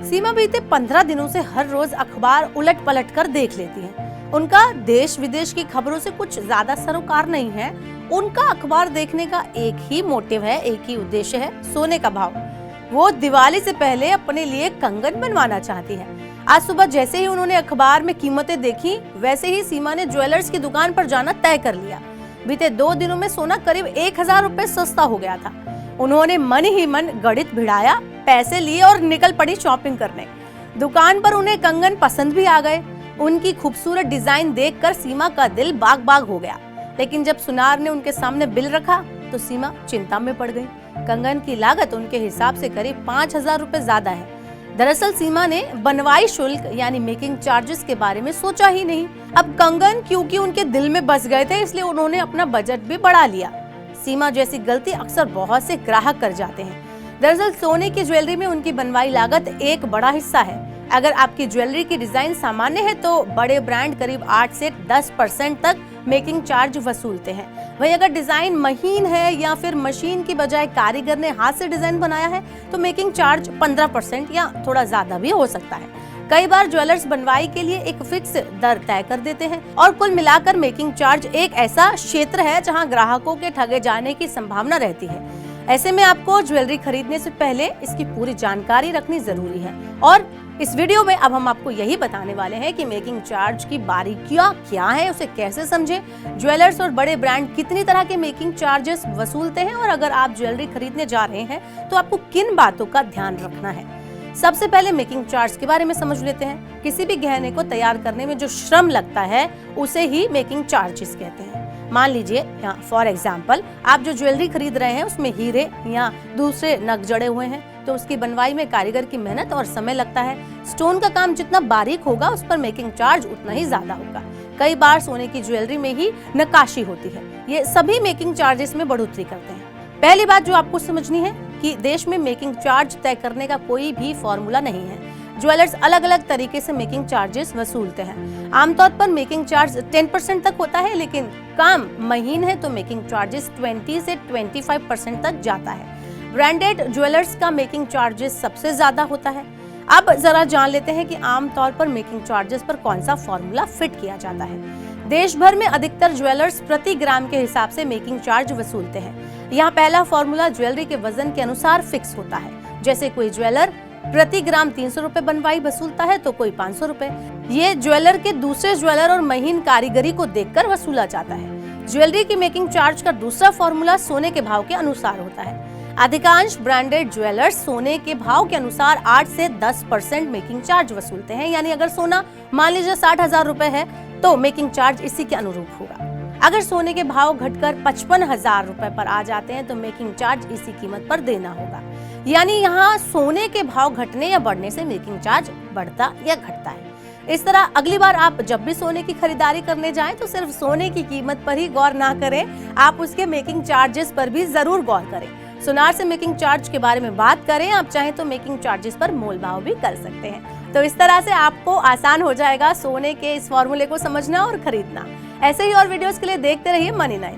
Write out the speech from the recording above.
सीमा बीते 15 दिनों से हर रोज अखबार उलट पलट कर देख लेती हैं। उनका देश विदेश की खबरों से कुछ ज्यादा सरोकार नहीं है। उनका अखबार देखने का एक ही मोटिव है, एक ही उद्देश्य है, सोने का भाव। वो दिवाली से पहले अपने लिए कंगन बनवाना चाहती है। आज सुबह जैसे ही उन्होंने अखबार में कीमतें देखी, वैसे ही सीमा ने ज्वेलर्स की दुकान पर जाना तय कर लिया। बीते 2 दिनों में सोना करीब 1000 रुपए सस्ता हो गया था। उन्होंने मन ही मन गणित भिड़ाया, पैसे लिए और निकल पड़ी शॉपिंग करने। दुकान पर उन्हें कंगन पसंद भी आ गए। उनकी खूबसूरत डिजाइन देखकर सीमा का दिल बाग बाग हो गया। लेकिन जब सुनार ने उनके सामने बिल रखा तो सीमा चिंता में पड़ गई। कंगन की लागत उनके हिसाब से करीब 5000 रुपए ज्यादा है। दरअसल सीमा ने बनवाई शुल्क यानी मेकिंग चार्जेस के बारे में सोचा ही नहीं। अब कंगन क्योंकि उनके दिल में बस गए थे, इसलिए उन्होंने अपना बजट भी बढ़ा लिया। सीमा जैसी गलती अक्सर बहुत से ग्राहक कर जाते हैं। दरअसल सोने की ज्वेलरी में उनकी बनवाई लागत एक बड़ा हिस्सा है। अगर आपकी ज्वेलरी की डिजाइन सामान्य है तो बड़े ब्रांड करीब 8 से 10% तक मेकिंग चार्ज वसूलते हैं। वहीं अगर डिजाइन महीन है या फिर मशीन की बजाय कारीगर ने हाथ से डिजाइन बनाया है तो मेकिंग चार्ज 15% या थोड़ा ज्यादा भी हो सकता है। कई बार ज्वेलर्स बनवाई के लिए एक फिक्स दर तय कर देते हैं और कुल मिलाकर मेकिंग चार्ज एक ऐसा क्षेत्र है जहां ग्राहकों के ठगे जाने की संभावना रहती है। ऐसे में आपको ज्वेलरी खरीदने से पहले इसकी पूरी जानकारी रखनी जरूरी है। और इस वीडियो में अब हम आपको यही बताने वाले हैं कि मेकिंग चार्ज की बारीकियां क्या है, उसे कैसे समझें, ज्वेलर्स और बड़े ब्रांड कितनी तरह के मेकिंग चार्जेस वसूलते हैं और अगर आप ज्वेलरी खरीदने जा रहे हैं तो आपको किन बातों का ध्यान रखना है। सबसे पहले मेकिंग चार्ज के बारे में समझ लेते हैं। किसी भी गहने को तैयार करने में जो श्रम लगता है उसे ही मेकिंग चार्जेस कहते हैं। मान लीजिए यहाँ फॉर एग्जाम्पल आप जो ज्वेलरी खरीद रहे हैं उसमें हीरे या दूसरे नग जड़े हुए हैं तो उसकी बनवाई में कारीगर की मेहनत और समय लगता है। स्टोन का काम जितना बारीक होगा उस पर मेकिंग चार्ज उतना ही ज्यादा होगा। कई बार सोने की ज्वेलरी में ही नक्काशी होती है। ये सभी मेकिंग चार्जेस में बढ़ोतरी करते हैं। पहली बात जो आपको समझनी है कि देश में मेकिंग चार्ज तय करने का कोई भी फॉर्मूला नहीं है। ज्वेलर्स अलग अलग तरीके से मेकिंग चार्जेस वसूलते हैं। आमतौर पर मेकिंग चार्ज 10% तक होता है, लेकिन काम महीन है तो मेकिंग चार्जेस 20 से 25% तक जाता है। ब्रांडेड ज्वेलर्स का मेकिंग चार्जेस सबसे ज्यादा होता है। अब जरा जान लेते हैं कि आमतौर पर मेकिंग चार्जेस पर कौन सा फॉर्मूला फिट किया जाता है। देश भर में अधिकतर ज्वेलर्स प्रति ग्राम के हिसाब से मेकिंग चार्ज वसूलते हैं। यहाँ पहला फॉर्मूला ज्वेलरी के वजन के अनुसार फिक्स होता है। जैसे कोई ज्वेलर प्रति ग्राम 300 रुपए बनवाई वसूलता है तो कोई 500 रुपए। ये ज्वेलर के दूसरे ज्वेलर और महीन कारीगरी को देखकर वसूला जाता है। ज्वेलरी की मेकिंग चार्ज का दूसरा फॉर्मूला सोने के भाव के अनुसार होता है। अधिकांश ब्रांडेड ज्वेलर्स सोने के भाव के अनुसार 8 से 10% मेकिंग चार्ज वसूलते हैं। यानी अगर सोना मान लीजिए 60,000 रुपए है तो मेकिंग चार्ज इसी के अनुरूप होगा। अगर सोने के भाव घटकर 55,000 रुपए पर आ जाते हैं तो मेकिंग चार्ज इसी कीमत पर देना होगा। यानी यहाँ सोने के भाव घटने या बढ़ने से मेकिंग चार्ज बढ़ता या घटता है। इस तरह अगली बार आप जब भी सोने की खरीदारी करने जाएं तो सिर्फ सोने की कीमत पर ही गौर ना करें, आप उसके मेकिंग चार्जेस पर भी जरूर गौर करें। सुनार से मेकिंग चार्ज के बारे में बात करें, आप चाहें तो मेकिंग चार्जेस पर मोल भाव भी कर सकते हैं। तो इस तरह से आपको आसान हो जाएगा सोने के इस फॉर्मूले को समझना और खरीदना। ऐसे ही और वीडियोस के लिए देखते रहिए मनी9।